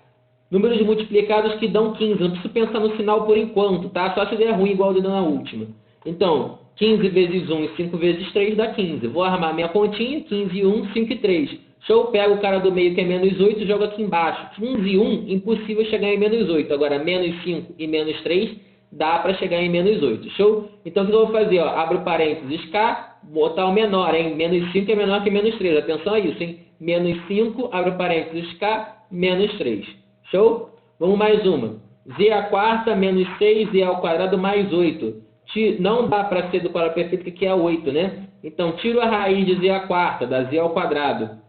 Números multiplicados que dão 15. Não preciso pensar no sinal por enquanto, tá? Só se der ruim igual deu na última. Então, 15 vezes 1 e 5 vezes 3 dá 15. Vou armar minha continha, 15 e 1, 5 e 3. Show? Pego o cara do meio que é menos 8 e jogo aqui embaixo. 15 e 1, impossível chegar em menos 8. Agora, menos 5 e menos 3, dá para chegar em menos 8. Show? Então, o que eu vou fazer? Ó, abro parênteses K, botar o menor, hein? Menos 5 é menor que menos 3. Atenção a isso, hein? Menos 5, abro parênteses K, menos 3. Show? Vamos mais uma. Z à quarta menos 6Z ao quadrado mais 8. Não dá para ser do quadrado perfeito, que aqui é 8, né? Então, tiro a raiz de Z à quarta, da Z ao quadrado.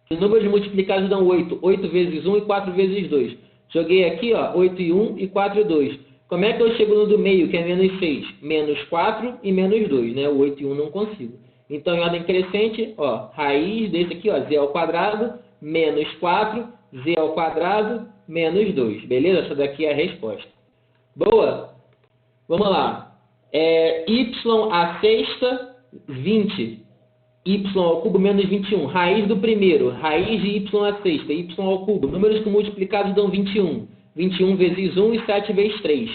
Os números multiplicados dão 8. 8 vezes 1 e 4 vezes 2. Joguei aqui, ó, 8 e 1 e 4 e 2. Como é que eu chego no do meio, que é menos 6? Menos 4 e menos 2, né? O 8 e 1 não consigo. Então, em ordem crescente, ó, raiz desse aqui, ó, Z ao quadrado, menos 4, Z ao quadrado, menos 2. Beleza? Essa daqui é a resposta. Boa? Vamos lá. Y à sexta, 20. Y ao cubo menos 21. Raiz do primeiro. Raiz de Y à sexta. Y ao cubo. Números que multiplicados dão 21. 21 vezes 1 e 7 vezes 3.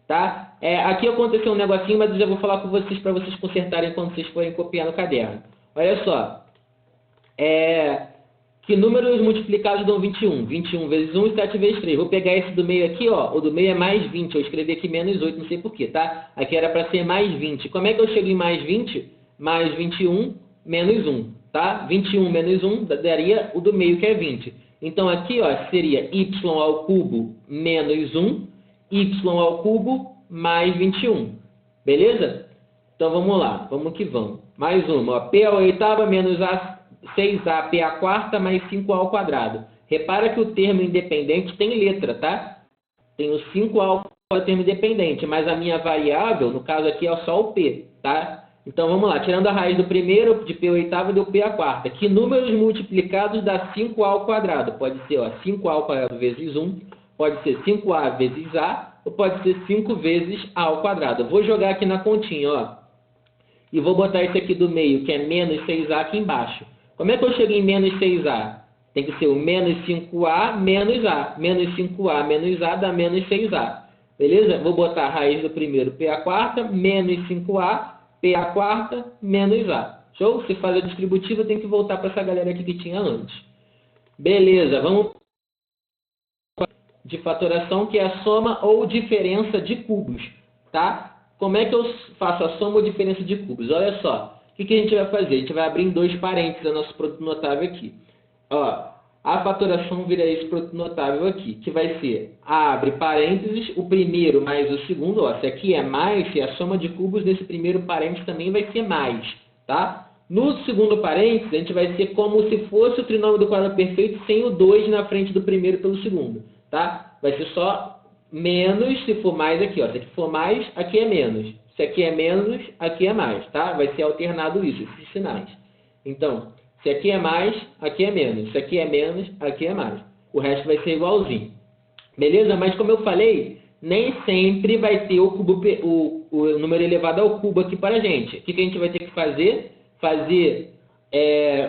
Tá? Aqui aconteceu um negocinho, mas eu já vou falar com vocês para vocês consertarem quando vocês forem copiar no caderno. Olha só. Que números multiplicados dão 21? 21 vezes 1 e 7 vezes 3. Vou pegar esse do meio aqui, ó. O do meio é mais 20. Eu escrevi aqui menos 8, não sei porquê, tá? Aqui era para ser mais 20. Como é que eu chego em mais 20? Mais 21 menos 1, tá? 21 menos 1 daria o do meio, que é 20. Então aqui, ó, seria y ao cubo menos 1, y ao cubo mais 21. Beleza? Então vamos lá, vamos que vamos. Mais uma, ó. P à oitava menos 6A, P à quarta mais 5A ao quadrado. Repara que o termo independente tem letra, tá? Tem o 5A ao termo independente, mas a minha variável, no caso aqui, é só o P, tá? Então vamos lá, tirando a raiz do primeiro, de P à oitava, deu P à quarta. Que números multiplicados dá 5A ao quadrado? Pode ser, ó, 5A ao quadrado vezes 1, pode ser 5A vezes A, ou pode ser 5 vezes A ao quadrado. Eu vou jogar aqui na continha, ó, e vou botar esse aqui do meio, que é menos 6A aqui embaixo. Como é que eu chego em menos 6A? Tem que ser o menos 5A menos A. Menos 5A menos A dá menos 6A. Beleza? Vou botar a raiz do primeiro, P à quarta, menos 5A, P à quarta, menos A. Show? Se faz a distributiva, tem que voltar para essa galera aqui que tinha antes. Beleza, vamos de fatoração, que é a soma ou diferença de cubos. Tá? Como é que eu faço a soma ou diferença de cubos? Olha só. O que a gente vai fazer? A gente vai abrir em dois parênteses o nosso produto notável aqui. Ó, a fatoração vira esse produto notável aqui, que vai ser, abre parênteses, o primeiro mais o segundo. Ó, se aqui é mais, se a soma de cubos desse primeiro parênteses também vai ser mais. Tá? No segundo parênteses, a gente vai ser como se fosse o trinômio do quadrado perfeito sem o 2 na frente do primeiro pelo segundo. Tá? Vai ser só menos se for mais aqui. Ó. Se aqui for mais, aqui é menos. Se aqui é menos, aqui é mais, tá? Vai ser alternado isso, esses sinais. Então, se aqui é mais, aqui é menos. Se aqui é menos, aqui é mais. O resto vai ser igualzinho. Beleza? Mas como eu falei, nem sempre vai ter o número elevado ao cubo aqui para a gente. O que a gente vai ter que fazer? Fazer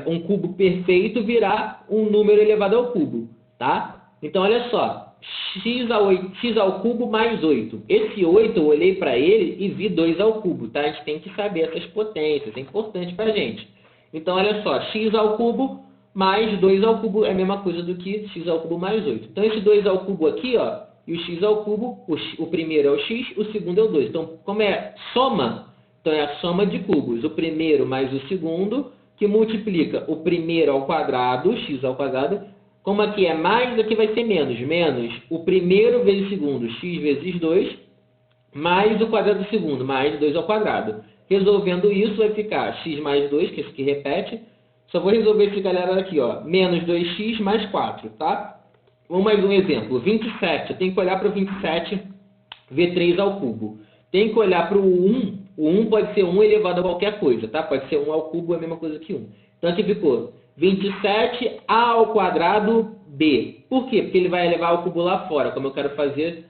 um cubo perfeito virar um número elevado ao cubo, tá? Então, olha só. x ao cubo mais 8. Esse 8 eu olhei para ele e vi 2 ao cubo, tá? A gente tem que saber essas potências, é importante para a gente. Então, olha só, x ao cubo mais 2 ao cubo é a mesma coisa do que x ao cubo mais 8. Então, esse 2 ao cubo aqui, ó, e o x ao cubo, o primeiro é o x, o segundo é o 2. Então, como é soma, então é a soma de cubos. O primeiro mais o segundo, que multiplica o primeiro ao quadrado, x ao quadrado. Como aqui é mais, aqui vai ser menos. Menos o primeiro vezes o segundo, x vezes 2, mais o quadrado do segundo, mais 2 ao quadrado. Resolvendo isso, vai ficar x mais 2, que esse aqui repete. Só vou resolver esse galera aqui, ó. Menos 2x mais 4, tá? Vamos mais um exemplo. 27. Eu tenho que olhar para o 27, ver 3 ao cubo. Tem que olhar para o 1. O 1 pode ser 1 elevado a qualquer coisa, tá? Pode ser 1 ao cubo, é a mesma coisa que 1. Então, aqui ficou 27a ao quadrado b. Por quê? Porque ele vai elevar ao cubo lá fora, como eu quero fazer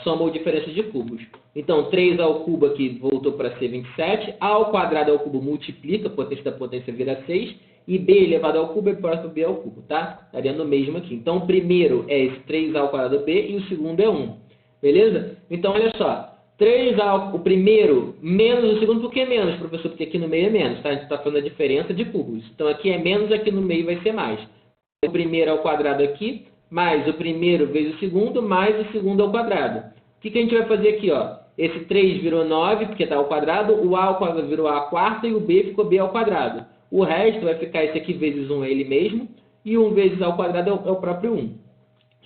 soma ou diferença de cubos. Então, 3 ao cubo aqui voltou para ser 27. A ao quadrado ao cubo multiplica, a potência da potência vira 6. E b elevado ao cubo é próximo a b ao cubo, tá? Daria no mesmo aqui. Então, o primeiro é esse 3 ao quadrado b e o segundo é 1. Beleza? Então, olha só. O primeiro menos o segundo, por que menos, professor? Porque aqui no meio é menos, tá? A gente está falando a diferença de cubos. Então, aqui é menos, aqui no meio vai ser mais. O primeiro ao quadrado aqui, mais o primeiro vezes o segundo, mais o segundo ao quadrado. O que a gente vai fazer aqui, ó? Esse 3 virou 9, porque está ao quadrado, o a ao quadrado virou a quarta e o b ficou b ao quadrado. O resto vai ficar esse aqui vezes 1 é ele mesmo, e 1 vezes ao quadrado é o próprio 1.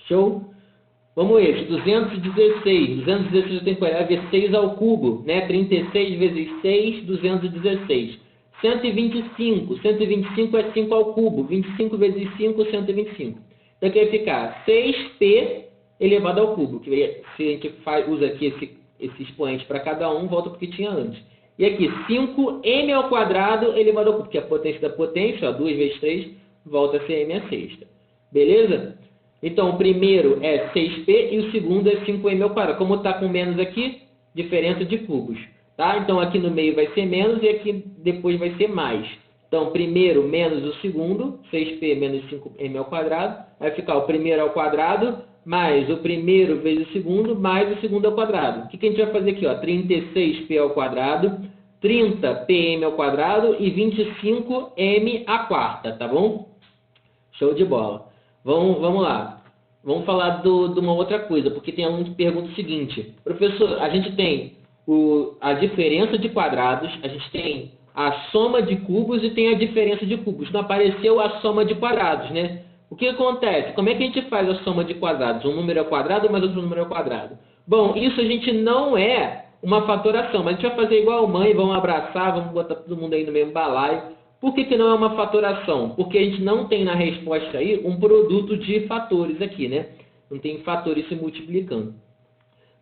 Show? Vamos esse, 216. 216 eu tenho que olhar, ver 6 ao cubo, né? 36 vezes 6, 216. 125. 125 é 5 ao cubo. 25 vezes 5, 125. Então aqui vai ficar 6p elevado ao cubo. Que se a gente usa aqui esse expoente para cada um, volta para o que tinha antes. E aqui, 5m ao quadrado elevado ao cubo, que é a potência da potência, ó, 2 vezes 3, volta a ser m à sexta. Beleza? Então, o primeiro é 6p e o segundo é 5m ao quadrado. Como está com menos aqui, diferença de cubos. Tá? Então, aqui no meio vai ser menos e aqui depois vai ser mais. Então, primeiro menos o segundo, 6p menos 5m ao quadrado. Vai ficar o primeiro ao quadrado mais o primeiro vezes o segundo, mais o segundo ao quadrado. O que a gente vai fazer aqui? Ó? 36p ao quadrado, 30pm ao quadrado e 25m à quarta, tá bom? Show de bola. Vamos lá. Vamos falar de uma outra coisa, porque tem aluno que pergunta o seguinte: professor, a gente tem a diferença de quadrados, a gente tem a soma de cubos e tem a diferença de cubos. Não apareceu a soma de quadrados, né? O que acontece? Como é que a gente faz a soma de quadrados? Um número é quadrado, mas outro número é quadrado. Bom, isso a gente não é uma fatoração, mas a gente vai fazer igual a mãe, vamos abraçar, vamos botar todo mundo aí no mesmo balaio. Por que não é uma fatoração? Porque a gente não tem na resposta aí um produto de fatores aqui, né? Não tem fatores se multiplicando.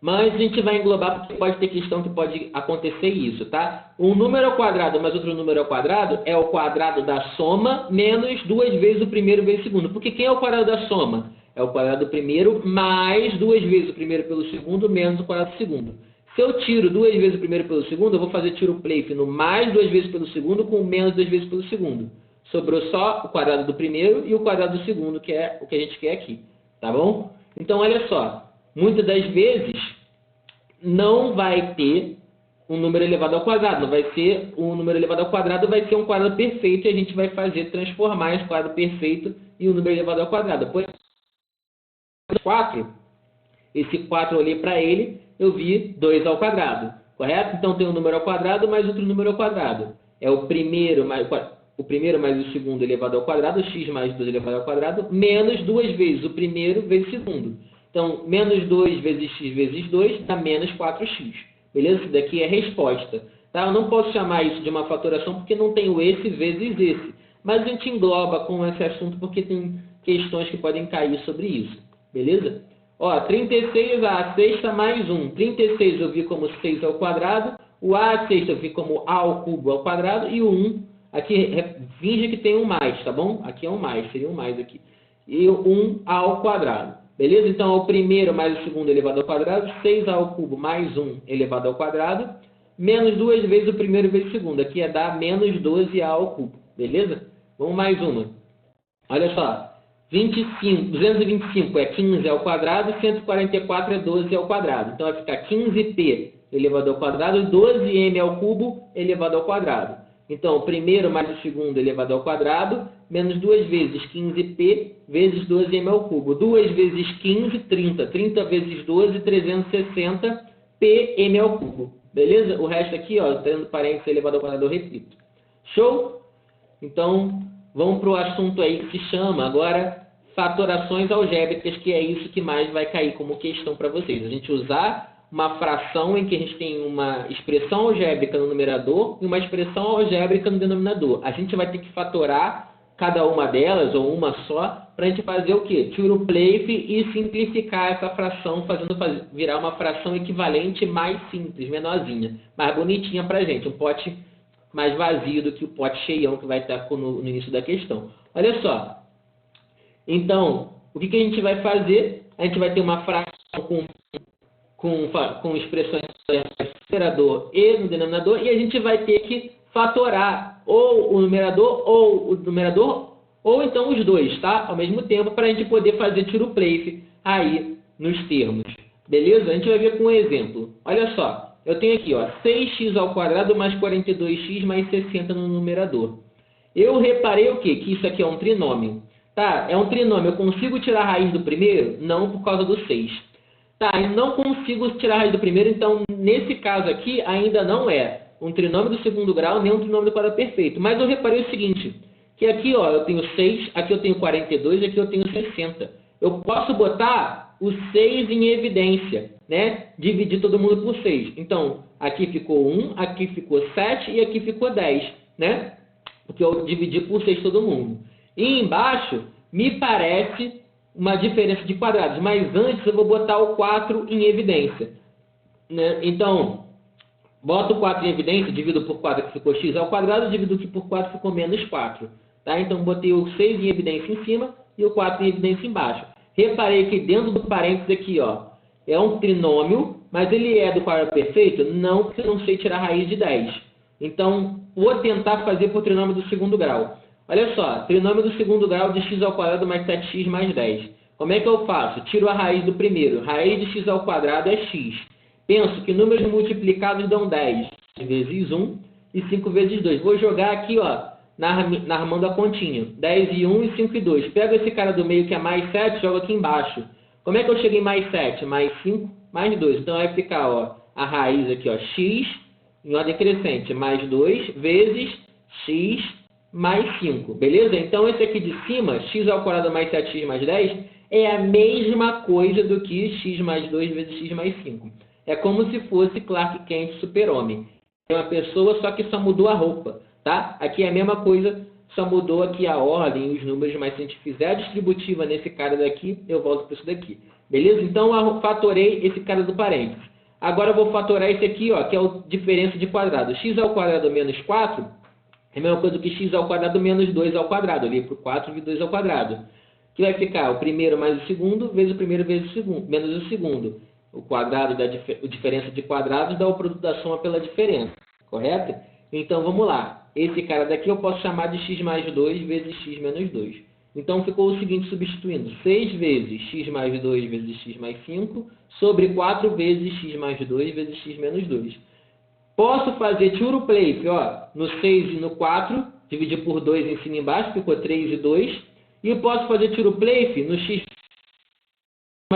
Mas a gente vai englobar porque pode ter questão que pode acontecer isso, tá? Um número ao quadrado mais outro número ao quadrado é o quadrado da soma menos 2 vezes o primeiro vezes o segundo. Porque quem é o quadrado da soma? É o quadrado do primeiro mais 2 vezes o primeiro pelo segundo menos o quadrado do segundo. Se eu tiro 2 vezes o primeiro pelo segundo, eu vou fazer tiro play no mais 2 vezes pelo segundo com menos 2 vezes pelo segundo. Sobrou só o quadrado do primeiro e o quadrado do segundo, que é o que a gente quer aqui. Tá bom? Então, olha só. Muitas das vezes, não vai ter um número elevado ao quadrado. Não vai ser um número elevado ao quadrado, vai ser um quadrado perfeito. E a gente vai transformar esse quadrado perfeito em um número elevado ao quadrado. Por exemplo, 4, esse 4 eu olhei para ele, eu vi 2 ao quadrado, correto? Então, tem um número ao quadrado mais outro número ao quadrado. É o primeiro mais o segundo elevado ao quadrado, x mais 2 elevado ao quadrado, menos 2 vezes o primeiro vezes o segundo. Então, menos 2 vezes x vezes 2 dá menos 4x. Beleza? Isso daqui é resposta. Tá? Eu não posso chamar isso de uma fatoração porque não tenho esse vezes esse. Mas a gente engloba com esse assunto porque tem questões que podem cair sobre isso. Beleza? Ó, 36 a sexta mais 1. 36 eu vi como 6 ao quadrado. O a à sexta eu vi como a ao cubo ao quadrado. E o 1, aqui finge que tem um mais, tá bom? Aqui é um mais, seria um mais aqui. E o 1 ao quadrado. Beleza? Então, é o primeiro mais o segundo elevado ao quadrado. 6 ao cubo mais 1 elevado ao quadrado. Menos 2 vezes o primeiro vezes o segundo. Aqui é dar menos 12a ao cubo. Beleza? Vamos mais uma. Olha só. 225 é 15 ao quadrado, 144 é 12 ao quadrado. Então, vai ficar 15p elevado ao quadrado, 12m ao cubo elevado ao quadrado. Então, o primeiro mais o segundo elevado ao quadrado, menos 2 vezes 15p vezes 12m ao cubo. 2 vezes 15, 30. 30 vezes 12, 360 pm ao cubo. Beleza? O resto aqui, ó, tendo parênteses elevado ao quadrado, eu repito. Show? Então, vamos para o assunto aí que se chama agora fatorações algébricas, que é isso que mais vai cair como questão para vocês. A gente usar uma fração em que a gente tem uma expressão algébrica no numerador e uma expressão algébrica no denominador. A gente vai ter que fatorar cada uma delas, ou uma só, para a gente fazer o quê? Tiro o place e simplificar essa fração, virar uma fração equivalente mais simples, menorzinha, mais bonitinha para a gente. Um pote mais vazio do que o pote cheião que vai estar no início da questão. Olha só. Então, o que a gente vai fazer? A gente vai ter uma fração com expressões no numerador e no denominador, e a gente vai ter que fatorar ou o numerador, ou então os dois, tá? Ao mesmo tempo, para a gente poder fazer tiro place aí nos termos. Beleza? A gente vai ver com um exemplo. Olha só, eu tenho aqui, ó, 6x ao quadrado mais 42x mais 60 no numerador. Eu reparei o quê? Que isso aqui é um trinômio. Tá? É um trinômio. Eu consigo tirar a raiz do primeiro? Não, por causa do 6. Tá, eu não consigo tirar a raiz do primeiro, então, nesse caso aqui, ainda não é um trinômio do segundo grau, nem um trinômio do quadrado perfeito. Mas eu reparei o seguinte, que aqui, ó, eu tenho 6, aqui eu tenho 42 e aqui eu tenho 60. Eu posso botar o 6 em evidência, né? Dividir todo mundo por 6. Então, aqui ficou 1, aqui ficou 7 e aqui ficou 10, né? Porque eu dividi por 6 todo mundo. E embaixo, me parece uma diferença de quadrados, mas antes eu vou botar o 4 em evidência, né? Então, boto o 4 em evidência, divido por 4 que ficou x ao quadrado, divido aqui por 4 ficou menos 4. Tá? Então, botei o 6 em evidência em cima e o 4 em evidência embaixo. Reparei que dentro do parênteses aqui, ó, é um trinômio, mas ele é do quadrado perfeito? Não, porque eu não sei tirar a raiz de 10. Então, vou tentar fazer por trinômio do segundo grau. Olha só, trinômio do segundo grau de x ao quadrado mais 7x mais 10. Como é que eu faço? Tiro a raiz do primeiro. Raiz de x ao quadrado é x. Penso que números multiplicados dão 10 vezes 1 e 5 vezes 2. Vou jogar aqui, ó, armando a continha. 10 e 1 e 5 e 2. Pego esse cara do meio que é mais 7, jogo aqui embaixo. Como é que eu cheguei em mais 7? Mais 5, mais 2. Então vai ficar, ó, a raiz aqui, ó, x em ordem crescente, mais 2 vezes x mais 5, beleza? Então, esse aqui de cima, x ao quadrado mais 7x mais 10, é a mesma coisa do que x mais 2 vezes x mais 5. É como se fosse Clark Kent super-homem. É uma pessoa, só que só mudou a roupa, tá? Aqui é a mesma coisa, só mudou aqui a ordem e os números, mas se a gente fizer a distributiva nesse cara daqui, eu volto para isso daqui. Beleza? Então, eu fatorei esse cara do parênteses. Agora, eu vou fatorar esse aqui, ó, que é a diferença de quadrado. X ao quadrado menos 4... é a mesma coisa que x ao quadrado menos 2 ao quadrado. Ali para o 4 e 2 ao quadrado. Que vai ficar o primeiro mais o segundo, vezes o primeiro vezes o segundo, menos o segundo. O quadrado da diferença de quadrados dá o produto da soma pela diferença. Correto? Então, vamos lá. Esse cara daqui eu posso chamar de x mais 2 vezes x menos 2. Então, ficou o seguinte substituindo. 6 vezes x mais 2 vezes x mais 5 sobre 4 vezes x mais 2 vezes x menos 2. Posso fazer tiro place, ó, no 6 e no 4, dividir por 2 em cima e embaixo, ficou 3 e 2. E eu posso fazer tiro place no x.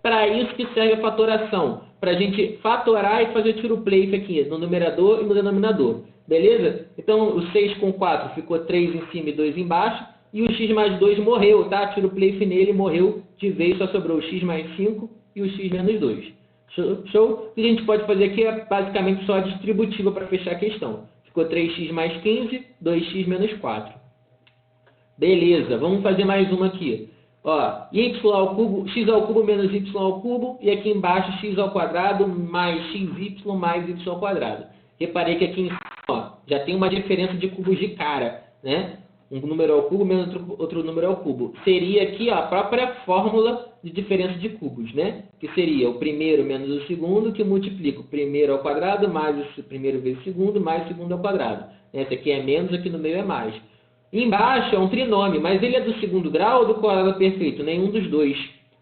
Para isso que serve a fatoração, para a gente fatorar e fazer tiro place aqui, no numerador e no denominador. Beleza? Então, o 6 com 4 ficou 3 em cima e 2 embaixo. E o x mais 2 morreu, tá? Tiro place nele, morreu de vez, só sobrou o x mais 5 e o x menos 2. Show? O que a gente pode fazer aqui é basicamente só a distributiva para fechar a questão. Ficou 3x mais 15, 2x menos 4. Beleza, vamos fazer mais uma aqui. Ó, y ao cubo, x ao cubo menos y ao cubo, e aqui embaixo x ao quadrado mais xy mais y ao quadrado. Reparei que aqui em cima, ó, já tem uma diferença de cubos de cara, né? Um número ao cubo menos outro número ao cubo. Seria aqui, ó, a própria fórmula de diferença de cubos, né? Que seria o primeiro menos o segundo, que multiplica o primeiro ao quadrado mais o primeiro vezes o segundo, mais o segundo ao quadrado. Esse aqui é menos, aqui no meio é mais. Embaixo é um trinômio, mas ele é do segundo grau ou do quadrado perfeito? Nenhum dos dois.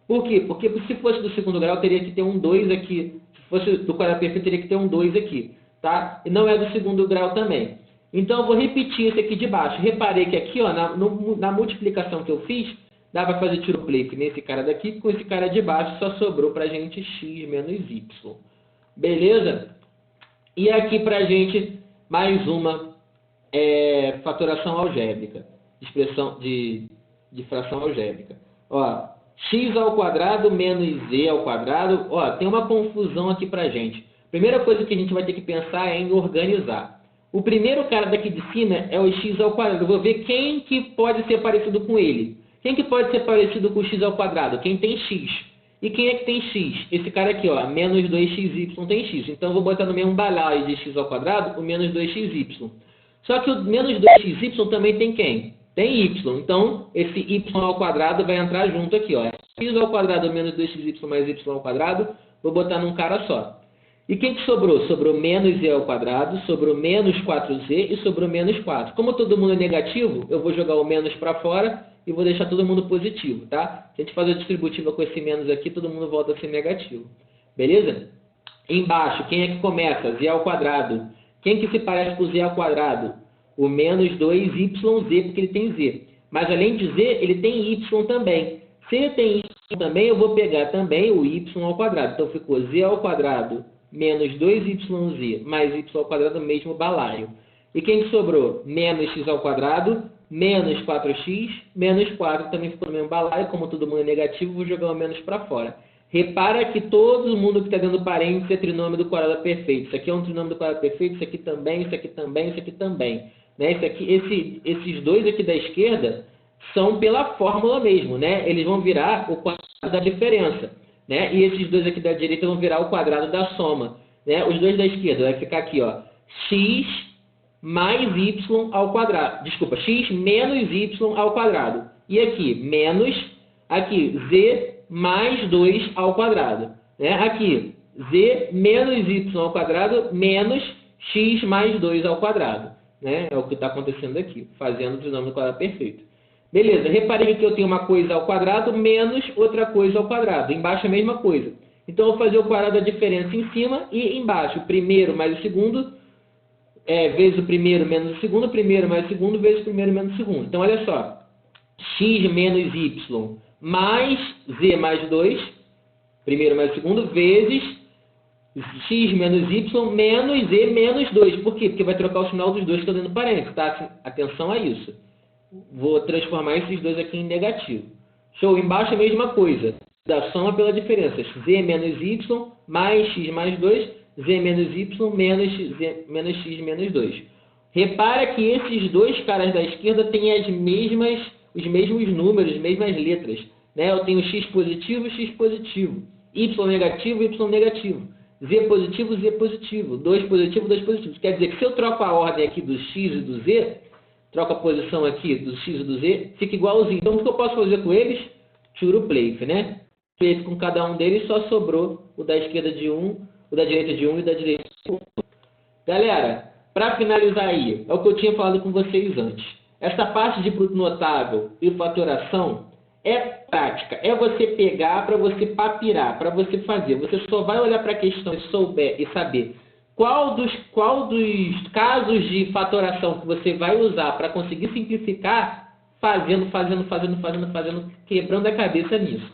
Por quê? Porque se fosse do segundo grau, teria que ter um 2 aqui. Se fosse do quadrado perfeito, teria que ter um 2 aqui. Tá? E não é do segundo grau também. Então, eu vou repetir esse aqui de baixo. Reparei que aqui, ó, na multiplicação que eu fiz, dá para fazer tiro play nesse cara daqui, com esse cara de baixo só sobrou para a gente x menos y. Beleza? E aqui para a gente, mais uma fatoração algébrica, expressão de fração algébrica. Ó, x ao quadrado menos z ao quadrado. Ó, tem uma confusão aqui para a gente. Primeira coisa que a gente vai ter que pensar é em organizar. O primeiro cara daqui de cima é o x ao quadrado. Eu vou ver quem que pode ser parecido com ele. Quem que pode ser parecido com x ao quadrado? Quem tem x. E quem é que tem x? Esse cara aqui, ó, menos 2xy tem x. Então, eu vou botar no mesmo balaio de x ao quadrado o menos 2xy. Só que o menos 2xy também tem quem? Tem y. Então, esse y ao quadrado vai entrar junto aqui, ó. X ao quadrado menos 2xy mais y ao quadrado, vou botar num cara só. E quem que sobrou? Sobrou menos z ao quadrado, sobrou menos 4z e sobrou menos 4. Como todo mundo é negativo, eu vou jogar o menos para fora e vou deixar todo mundo positivo, tá? Se a gente fazer a distributiva com esse menos aqui, todo mundo volta a ser negativo. Beleza? Embaixo, quem é que começa? Z ao quadrado. Quem que se parece com z ao quadrado? O menos 2yz, porque ele tem z. Mas além de z, ele tem y também. Se ele tem y também, eu vou pegar também o y ao quadrado. Então, ficou z ao quadrado menos 2yz mais y ao quadrado, mesmo balaio. E quem que sobrou? Menos x ao quadrado, menos 4x, menos 4 também ficou no mesmo balaio. Como todo mundo é negativo, vou jogar o menos para fora. Repara que todo mundo que está dentro do parênteses é trinômio do quadrado perfeito. Isso aqui é um trinômio do quadrado perfeito, isso aqui também, isso aqui também, isso aqui também. Né? Esses dois aqui da esquerda são pela fórmula mesmo, né? Eles vão virar o quadrado da diferença. Né? E esses dois aqui da direita vão virar o quadrado da soma. Né? Os dois da esquerda vai ficar aqui, ó, x mais y ao quadrado. Desculpa, x menos y ao quadrado. E aqui, menos, aqui, z mais 2 ao quadrado. Né? Aqui, z menos y ao quadrado menos x mais 2 ao quadrado. Né? É o que está acontecendo aqui, fazendo o trinômio do quadrado perfeito. Beleza, reparei que eu tenho uma coisa ao quadrado menos outra coisa ao quadrado. Embaixo é a mesma coisa. Então, eu vou fazer o quadrado da diferença em cima e embaixo. O primeiro mais o segundo, vezes o primeiro menos o primeiro mais o segundo, vezes o primeiro menos o segundo. Então, olha só. X menos y mais z mais 2, primeiro mais o segundo, vezes x menos y menos z menos 2. Por quê? Porque vai trocar o sinal dos dois que estão dentro do parênteses, tá? Atenção a isso. Vou transformar esses dois aqui em negativo. Show. Embaixo é a mesma coisa. Da soma pela diferença. Z menos y mais x mais 2. Z menos y menos x menos 2. Repara que esses dois caras da esquerda têm os mesmos números, as mesmas letras. Né? Eu tenho x positivo, y negativo, y negativo. Z positivo, 2 positivo, 2 positivo. Quer dizer que se eu troco a ordem aqui do x e do z, troco a posição aqui do x e do z, fica igualzinho. Então, o que eu posso fazer com eles? Tiro play, né? Feito com cada um deles, só sobrou o da esquerda de um, o da direita de um e o da direita de um. Galera, para finalizar aí, é o que eu tinha falado com vocês antes. Essa parte de produto notável e fatoração é prática. É você pegar para você papirar, para você fazer. Você só vai olhar para a questão e souber e saber qual dos casos de fatoração que você vai usar para conseguir simplificar, fazendo, quebrando a cabeça nisso.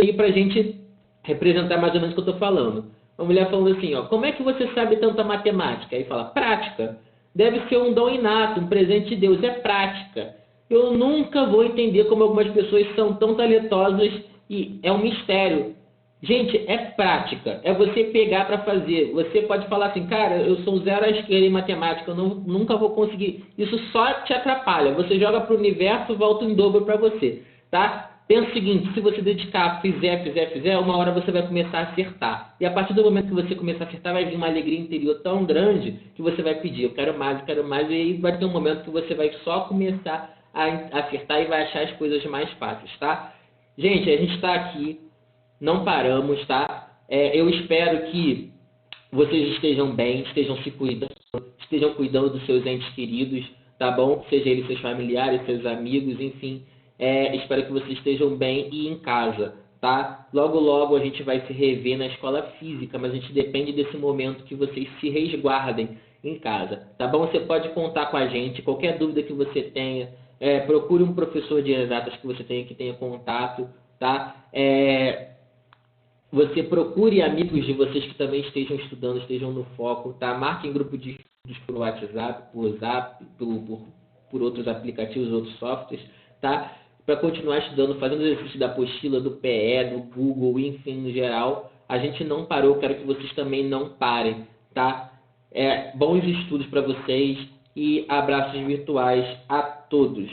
E para a gente representar mais ou menos o que eu estou falando. Uma mulher falando assim, ó, como é que você sabe tanta matemática? Aí fala, prática. Deve ser um dom inato, um presente de Deus. É prática. Eu nunca vou entender como algumas pessoas são tão talentosas e é um mistério. Gente, é prática. É você pegar para fazer. Você pode falar assim, cara, eu sou zero à esquerda em matemática, eu nunca vou conseguir. Isso só te atrapalha. Você joga para o universo, volta em dobro para você. Tá? Pensa o seguinte, se você dedicar, fizer, uma hora você vai começar a acertar. E a partir do momento que você começar a acertar, vai vir uma alegria interior tão grande que você vai pedir, eu quero mais, e aí vai ter um momento que você vai só começar a acertar e vai achar as coisas mais fáceis, tá? Gente, a gente está aqui, não paramos, tá? Eu espero que vocês estejam bem, estejam se cuidando, estejam cuidando dos seus entes queridos, tá bom? Seja eles seus familiares, seus amigos, enfim. Espero que vocês estejam bem e em casa, tá? Logo, logo a gente vai se rever na escola física, mas a gente depende desse momento que vocês se resguardem em casa, tá bom? Você pode contar com a gente, qualquer dúvida que você tenha, procure um professor de exatas que você tenha, que tenha contato, tá? Você procure amigos de vocês que também estejam estudando, estejam no foco, tá? Marquem grupo de estudos por WhatsApp, por Zap, por outros aplicativos, outros softwares, tá? Para continuar estudando, fazendo exercício da apostila, do PE, do Google, enfim, no geral. A gente não parou, quero que vocês também não parem, tá? Bons estudos para vocês e abraços virtuais a todos.